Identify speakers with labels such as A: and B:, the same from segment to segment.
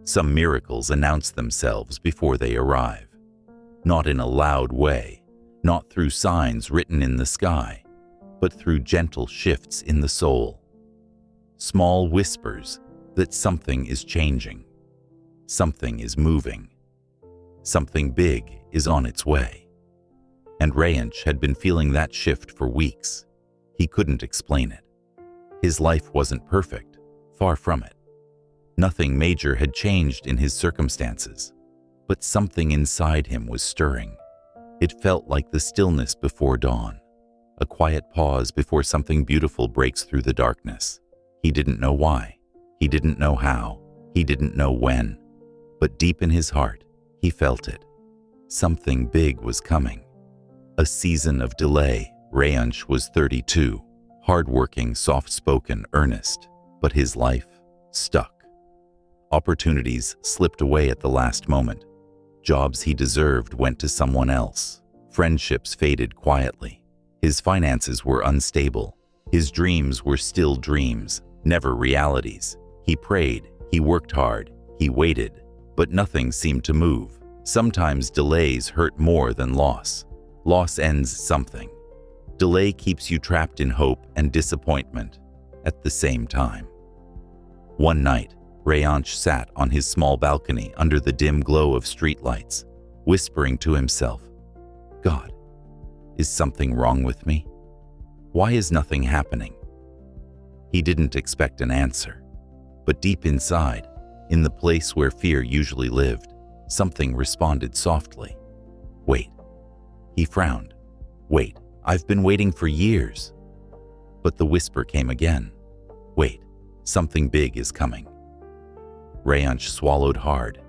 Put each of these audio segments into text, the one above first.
A: Some miracles announce themselves before they arrive. Not in a loud way, not through signs written in the sky, but through gentle shifts in the soul. Small whispers that something is changing, something is moving, something big is on its way. And Rayanch had been feeling that shift for weeks. He couldn't explain it. His life wasn't perfect, far from it. Nothing major had changed in his circumstances, but something inside him was stirring. It felt like the stillness before dawn, a quiet pause before something beautiful breaks through the darkness. He didn't know why, he didn't know how, he didn't know when, but deep in his heart, he felt it. Something big was coming. A season of delay. Rayanch was 32, hardworking, soft-spoken, earnest, but his life stuck. Opportunities slipped away at the last moment. Jobs he deserved went to someone else. Friendships faded quietly. His finances were unstable. His dreams were still dreams, never realities. He prayed, he worked hard, he waited, but nothing seemed to move. Sometimes delays hurt more than loss. Loss ends something. Delay keeps you trapped in hope and disappointment at the same time. One night, Rayanch sat on his small balcony under the dim glow of streetlights, whispering to himself, "God, is something wrong with me? Why is nothing happening?" He didn't expect an answer, but deep inside, in the place where fear usually lived, something responded softly. "Wait." He frowned. "Wait, I've been waiting for years." But the whisper came again. "Wait, something big is coming." Rayanch swallowed hard.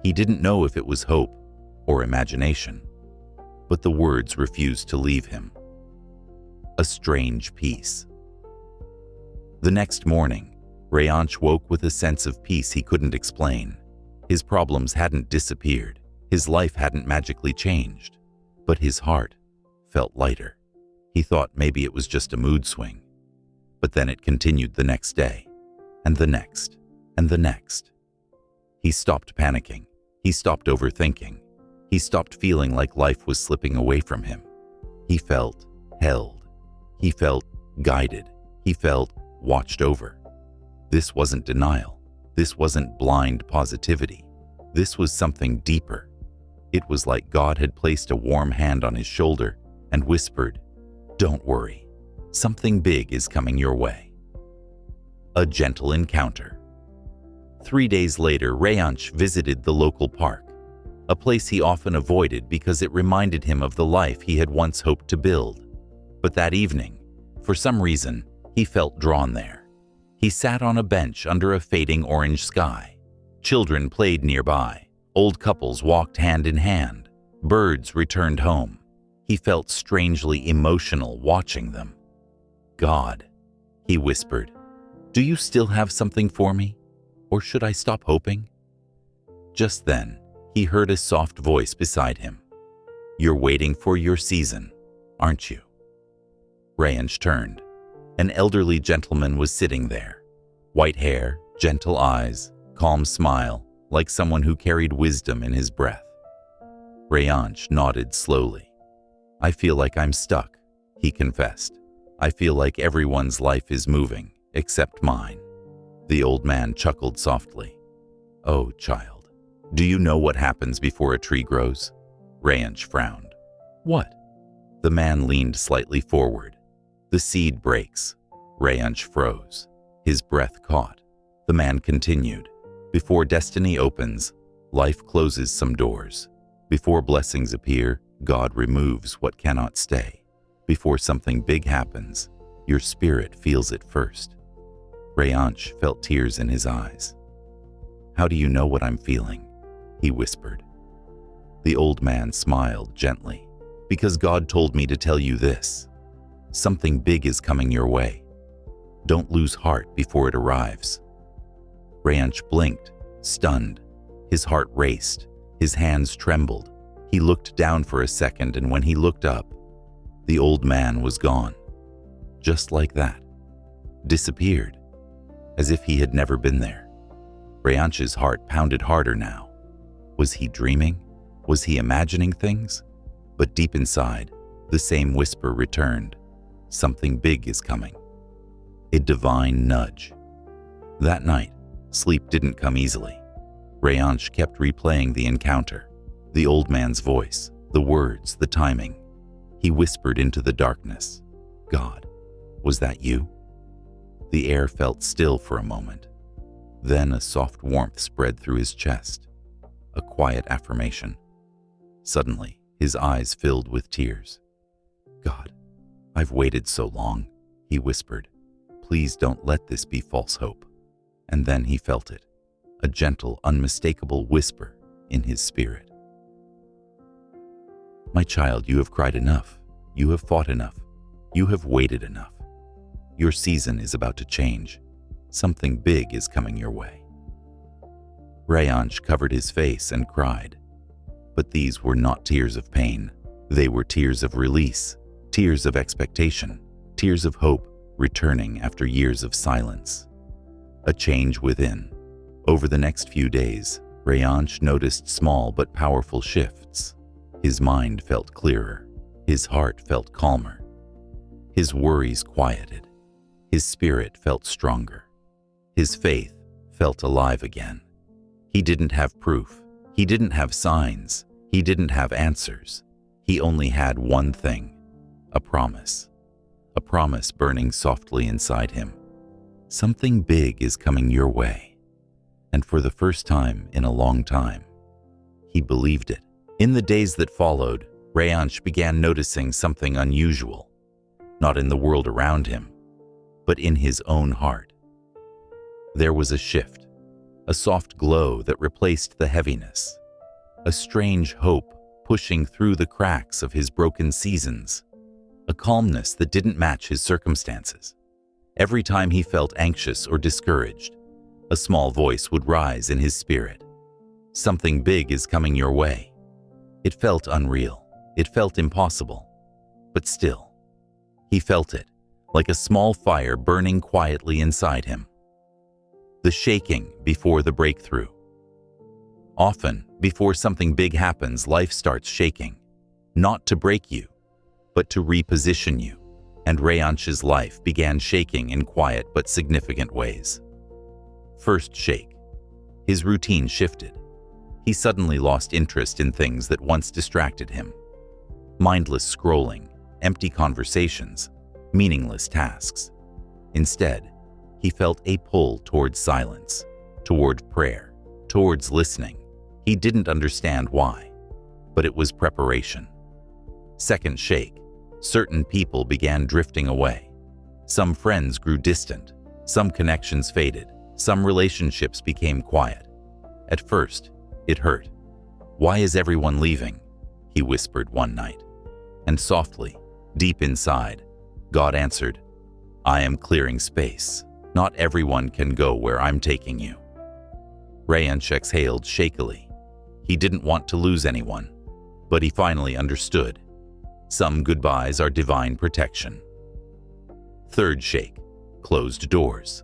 A: He didn't know if it was hope or imagination, but the words refused to leave him. A strange peace. The next morning, Rayanch woke with a sense of peace he couldn't explain. His problems hadn't disappeared. His life hadn't magically changed, but his heart felt lighter. He thought maybe it was just a mood swing. But then it continued the next day, and the next, and the next. He stopped panicking. He stopped overthinking. He stopped feeling like life was slipping away from him. He felt held. He felt guided. He felt watched over. This wasn't denial. This wasn't blind positivity. This was something deeper. It was like God had placed a warm hand on his shoulder and whispered, "Don't worry. Something big is coming your way." A gentle encounter. 3 days later, Rayanch visited the local park, a place he often avoided because it reminded him of the life he had once hoped to build. But that evening, for some reason, he felt drawn there. He sat on a bench under a fading orange sky. Children played nearby. Old couples walked hand in hand. Birds returned home. He felt strangely emotional watching them. "God," he whispered, "do you still have something for me? Or should I stop hoping?" Just then, he heard a soft voice beside him. "You're waiting for your season, aren't you?" Rayanch turned. An elderly gentleman was sitting there. White hair, gentle eyes, calm smile, like someone who carried wisdom in his breath. Rayanch nodded slowly. "I feel like I'm stuck," he confessed. "I feel like everyone's life is moving, except mine." The old man chuckled softly. "Oh, child, do you know what happens before a tree grows?" Rayanch frowned. "What?" The man leaned slightly forward. "The seed breaks." Rayanch froze. His breath caught. The man continued. "Before destiny opens, life closes some doors. Before blessings appear, God removes what cannot stay. Before something big happens, your spirit feels it first." Rayanch felt tears in his eyes. "How do you know what I'm feeling?" he whispered. The old man smiled gently. "Because God told me to tell you this. Something big is coming your way. Don't lose heart before it arrives." Rayanch blinked, stunned. His heart raced. His hands trembled. He looked down for a second, and when he looked up, the old man was gone. Just like that. Disappeared. As if he had never been there. Rayansh's heart pounded harder now. Was he dreaming? Was he imagining things? But deep inside, the same whisper returned. Something big is coming. A divine nudge. That night, sleep didn't come easily. Rayansh kept replaying the encounter. The old man's voice, the words, the timing. He whispered into the darkness. God, was that you? The air felt still for a moment. Then a soft warmth spread through his chest. A quiet affirmation. Suddenly, his eyes filled with tears. God, I've waited so long, he whispered. Please don't let this be false hope. And then he felt it, a gentle, unmistakable whisper in his spirit. My child, you have cried enough. You have fought enough. You have waited enough. Your season is about to change. Something big is coming your way. Rayansh covered his face and cried. But these were not tears of pain. They were tears of release, tears of expectation, tears of hope returning after years of silence. A change within. Over the next few days, Rayansh noticed small but powerful shifts. His mind felt clearer. His heart felt calmer. His worries quieted. His spirit felt stronger. His faith felt alive again. He didn't have proof. He didn't have signs. He didn't have answers. He only had one thing, a promise. A promise burning softly inside him. Something big is coming your way. And for the first time in a long time, he believed it. In the days that followed, Rayansh began noticing something unusual, not in the world around him, but in his own heart. There was a shift, a soft glow that replaced the heaviness, a strange hope pushing through the cracks of his broken seasons, a calmness that didn't match his circumstances. Every time he felt anxious or discouraged, a small voice would rise in his spirit. Something big is coming your way. It felt unreal. It felt impossible. But still, he felt it, like a small fire burning quietly inside him. The shaking before the breakthrough. Often, before something big happens, life starts shaking, not to break you, but to reposition you. And Rayansh's life began shaking in quiet but significant ways. First shake. His routine shifted. He suddenly lost interest in things that once distracted him. Mindless scrolling, empty conversations, meaningless tasks. Instead, he felt a pull towards silence, toward prayer, towards listening. He didn't understand why, but it was preparation. Second shake. Certain people began drifting away. Some friends grew distant. Some connections faded. Some relationships became quiet. At first, it hurt. Why is everyone leaving? He whispered one night. And softly, deep inside, God answered, I am clearing space. Not everyone can go where I'm taking you. Rayansh exhaled shakily. He didn't want to lose anyone, but he finally understood. Some goodbyes are divine protection. Third shake. Closed doors.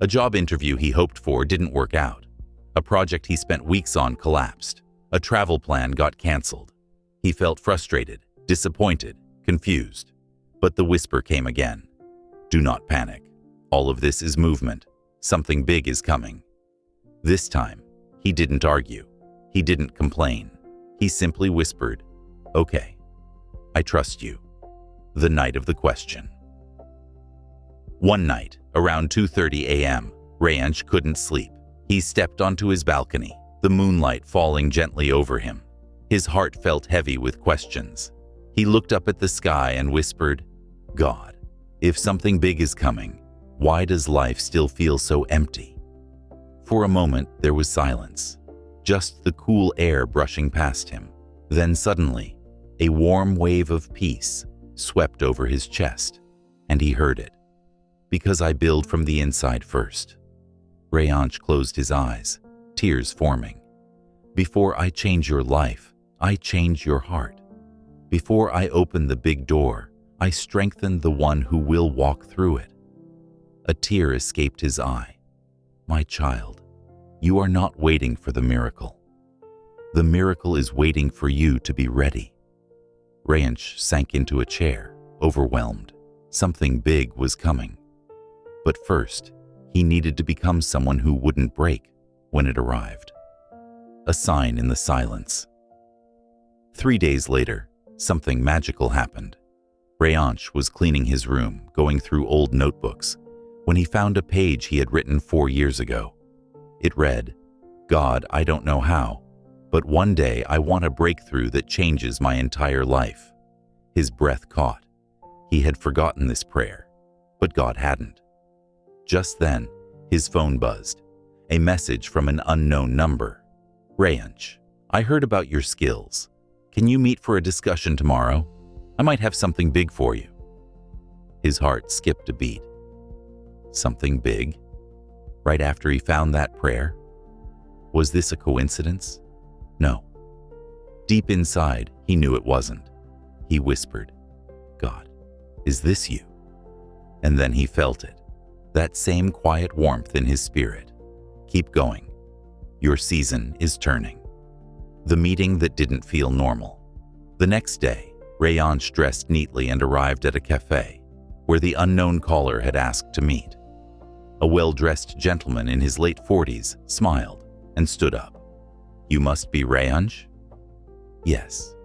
A: A job interview he hoped for didn't work out. A project he spent weeks on collapsed. A travel plan got canceled. He felt frustrated, disappointed, confused. But the whisper came again. Do not panic. All of this is movement. Something big is coming. This time, he didn't argue. He didn't complain. He simply whispered, Okay, I trust you. The night of the question. One night, around 2:30 a.m., Rayansh couldn't sleep. He stepped onto his balcony, the moonlight falling gently over him. His heart felt heavy with questions. He looked up at the sky and whispered, God, if something big is coming, why does life still feel so empty? For a moment, there was silence, just the cool air brushing past him. Then suddenly, a warm wave of peace swept over his chest, and he heard it. Because I build from the inside first. Rayansh closed his eyes, tears forming. Before I change your life, I change your heart. Before I open the big door, I strengthen the one who will walk through it. A tear escaped his eye. My child, You are not waiting for the miracle. The miracle is waiting for you to be ready. Rayanch sank into a chair, overwhelmed. Something big was coming. But first, he needed to become someone who wouldn't break when it arrived. A sign in the silence. 3 days later, something magical happened. Rayanch was cleaning his room, going through old notebooks, when he found a page he had written 4 years ago. It read, "God, I don't know how, but one day I want a breakthrough that changes my entire life." His breath caught. He had forgotten this prayer, but God hadn't. Just then, his phone buzzed. A message from an unknown number. "Rayanch, I heard about your skills. Can you meet for a discussion tomorrow? I might have something big for you." His heart skipped a beat. Something big? Right after he found that prayer? Was this a coincidence? No. Deep inside, he knew it wasn't. He whispered, "God, is this you?" And then he felt it. That same quiet warmth in his spirit. Keep going. Your season is turning. The meeting that didn't feel normal. The next day, Rayanch dressed neatly and arrived at a cafe, where the unknown caller had asked to meet. A well-dressed gentleman in his late 40s smiled and stood up. "You must be Rayanch?" "Yes.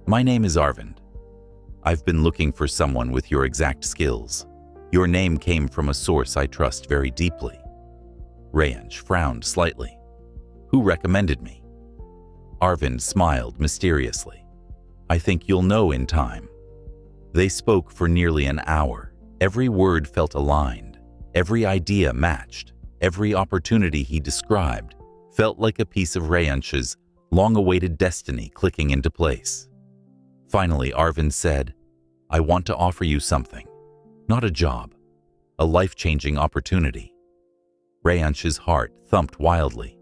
A: My name is Arvind. I've been looking for someone with your exact skills. Your name came from a source I trust very deeply." Rayanch frowned slightly. "Who recommended me?" Arvind smiled mysteriously. "I think you'll know in time." They spoke for nearly an hour. Every word felt aligned. Every idea matched. Every opportunity he described felt like a piece of Rayanch's long-awaited destiny clicking into place. Finally, Arvind said, "I want to offer you something. Not a job. A life-changing opportunity." Rayanch's heart thumped wildly.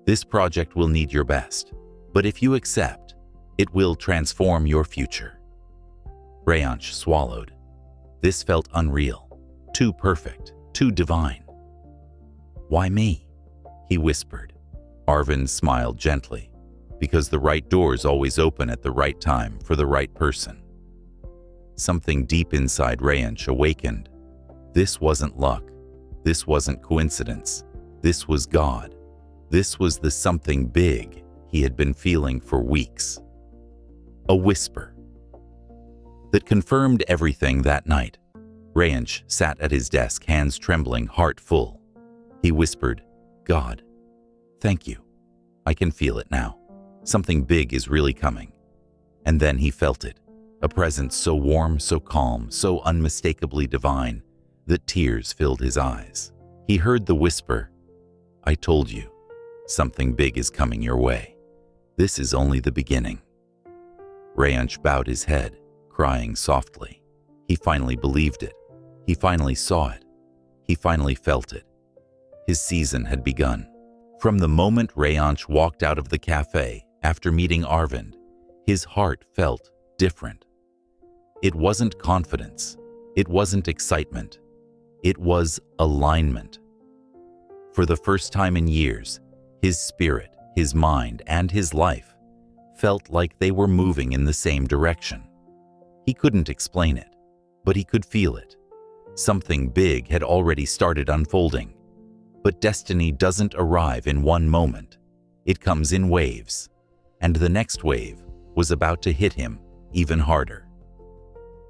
A: "This project will need your best, but if you accept, it will transform your future." Rayanch swallowed. This felt unreal, too perfect, too divine. "Why me?" he whispered. Arvind smiled gently, because the right doors always open at the right time for the right person. Something deep inside Rayanch awakened. This wasn't luck. This wasn't coincidence. This was God. This was the something big he had been feeling for weeks. A whisper that confirmed everything that night. Rayanch sat at his desk, hands trembling, heart full. He whispered, "God, thank you. I can feel it now. Something big is really coming." And then he felt it, a presence so warm, so calm, so unmistakably divine that tears filled his eyes. He heard the whisper, "I told you, something big is coming your way. This is only the beginning." Rayanch bowed his head, crying softly. He finally believed it. He finally saw it. He finally felt it. His season had begun. From the moment Rayanch walked out of the cafe after meeting Arvind, his heart felt different. It wasn't confidence. It wasn't excitement. It was alignment. For the first time in years, his spirit, his mind, and his life felt like they were moving in the same direction. He couldn't explain it, but he could feel it. Something big had already started unfolding. But destiny doesn't arrive in one moment. It comes in waves, and the next wave was about to hit him even harder.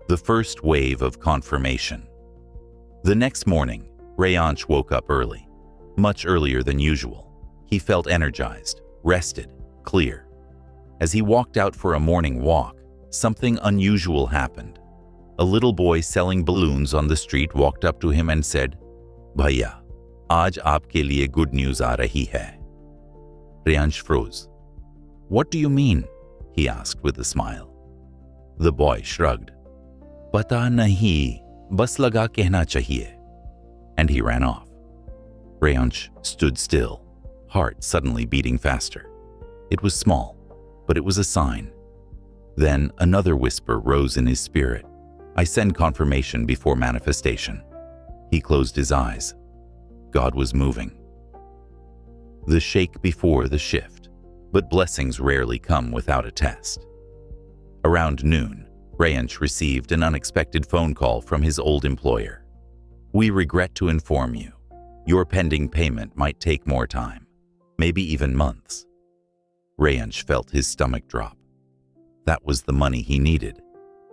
A: The first wave of confirmation. The next morning, Rayanch woke up early, much earlier than usual. He felt energized, rested, clear. As he walked out for a morning walk, something unusual happened. A little boy selling balloons on the street walked up to him and said, "Bhaiya, aaj aapke liye good news aa rahi hai." Rayanch froze. "What do you mean?" he asked with a smile. The boy shrugged. "Pata nahi, bas laga kehna chahiye." And he ran off. Rayanch stood still, heart suddenly beating faster. It was small, but it was a sign. Then another whisper rose in his spirit. "I send confirmation before manifestation." He closed his eyes. God was moving. The shake before the shift, but blessings rarely come without a test. Around noon, Rayanch received an unexpected phone call from his old employer. "We regret to inform you, your pending payment might take more time, maybe even months." Rayanch felt his stomach drop. That was the money he needed.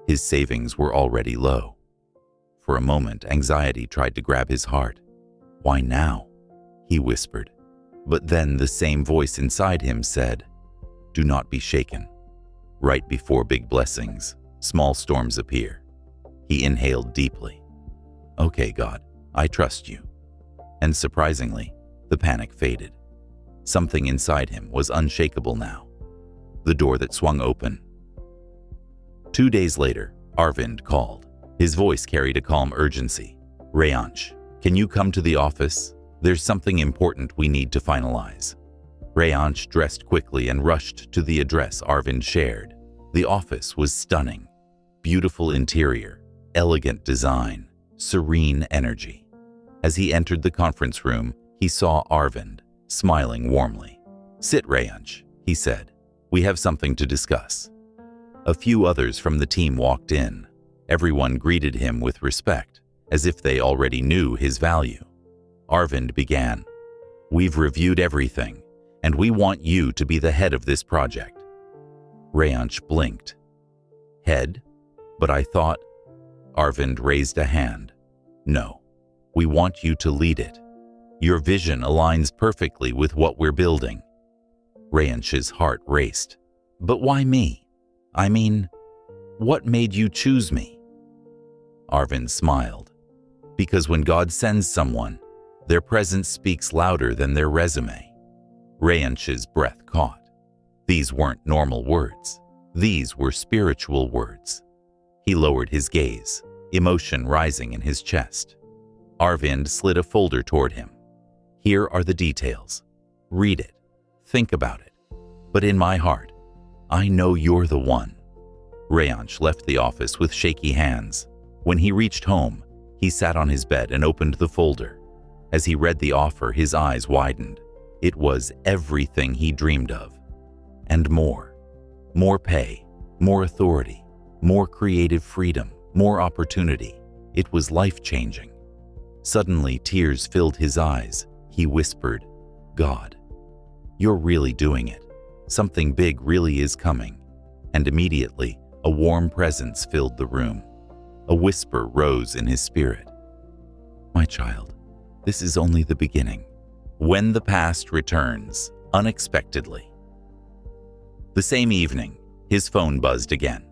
A: His savings were already low. For a moment, anxiety tried to grab his heart. "Why now?" he whispered. But then the same voice inside him said, "Do not be shaken. Right before big blessings, small storms appear." He inhaled deeply. "Okay, God, I trust you." And surprisingly, the panic faded. Something inside him was unshakable now. The door that swung open. 2 days later, Arvind called. His voice carried a calm urgency. "Rayanch, can you come to the office? There's something important we need to finalize." Rayanch dressed quickly and rushed to the address Arvind shared. The office was stunning. Beautiful interior, elegant design, serene energy. As he entered the conference room, he saw Arvind, smiling warmly. "Sit, Rayanch," he said. "We have something to discuss." A few others from the team walked in. Everyone greeted him with respect, as if they already knew his value. Arvind began, "We've reviewed everything, and we want you to be the head of this project." Rayanch blinked. "Head? But I thought—" Arvind raised a hand. "No, we want you to lead it. Your vision aligns perfectly with what we're building." Rayanch's heart raced. "But why me? I mean, what made you choose me?" Arvind smiled. "Because when God sends someone, their presence speaks louder than their resume." Rayanch's breath caught. These weren't normal words. These were spiritual words. He lowered his gaze, emotion rising in his chest. Arvind slid a folder toward him. "Here are the details. Read it. Think about it. But in my heart, I know you're the one." Rayanch left the office with shaky hands. When he reached home, he sat on his bed and opened the folder. As he read the offer, his eyes widened. It was everything he dreamed of. And more. More pay, more authority, more creative freedom, more opportunity. It was life-changing. Suddenly, tears filled his eyes. He whispered, "God, you're really doing it. Something big really is coming." And immediately, a warm presence filled the room. A whisper rose in his spirit. "My child, this is only the beginning." When the past returns, unexpectedly. The same evening, his phone buzzed again.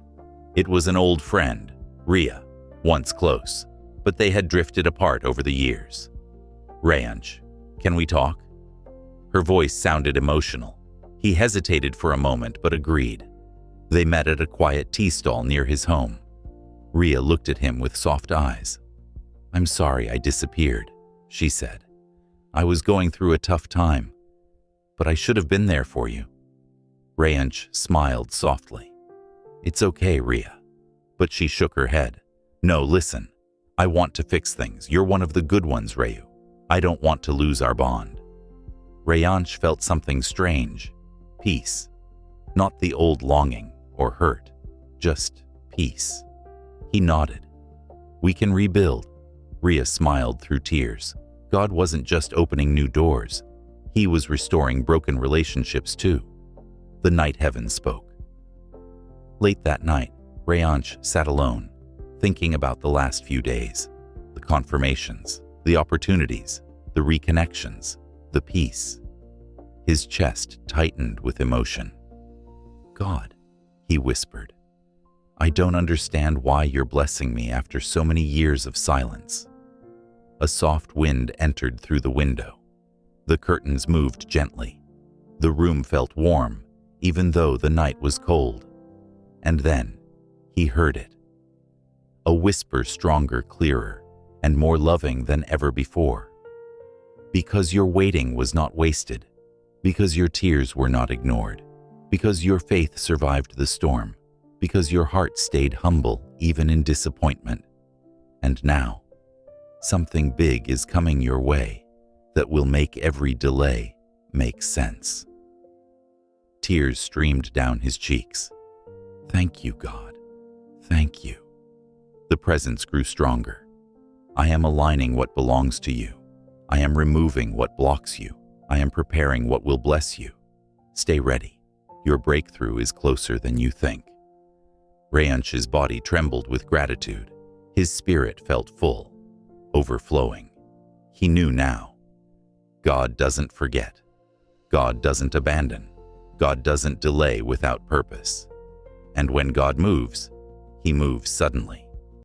A: It was an old friend, Ria, once close, but they had drifted apart over the years. "Rayanch, can we talk?" Her voice sounded emotional. He hesitated for a moment but agreed. They met at a quiet tea stall near his home. Ria looked at him with soft eyes. "I'm sorry I disappeared," she said. "I was going through a tough time, but I should have been there for you." Rayanch smiled softly. "It's okay, Ria." But she shook her head. "No, listen. I want to fix things. You're one of the good ones, Rayu. I don't want to lose our bond." Rayanch felt something strange. Peace. Not the old longing or hurt. Just peace. He nodded. "We can rebuild." Ria smiled through tears. God wasn't just opening new doors. He was restoring broken relationships too. The night heaven spoke. Late that night, Rayanch sat alone, thinking about the last few days. The confirmations, the opportunities, the reconnections, the peace. His chest tightened with emotion. "God," he whispered, "I don't understand why you're blessing me after so many years of silence." A soft wind entered through the window. The curtains moved gently. The room felt warm, even though the night was cold. And then, he heard it. A whisper stronger, clearer, and more loving than ever before. "Because your waiting was not wasted. Because your tears were not ignored. Because your faith survived the storm. Because your heart stayed humble even in disappointment. And now, something big is coming your way that will make every delay makes sense. Tears streamed down his cheeks. Thank you, God. Thank you. The presence grew stronger. I am aligning what belongs to you. I am removing what blocks you. I am preparing what will bless you. Stay ready. Your breakthrough is closer than you think. Rayansh's body trembled with gratitude. His spirit felt full, overflowing. He knew now. God doesn't forget. God doesn't abandon. God doesn't delay without purpose. And when God moves, He moves suddenly.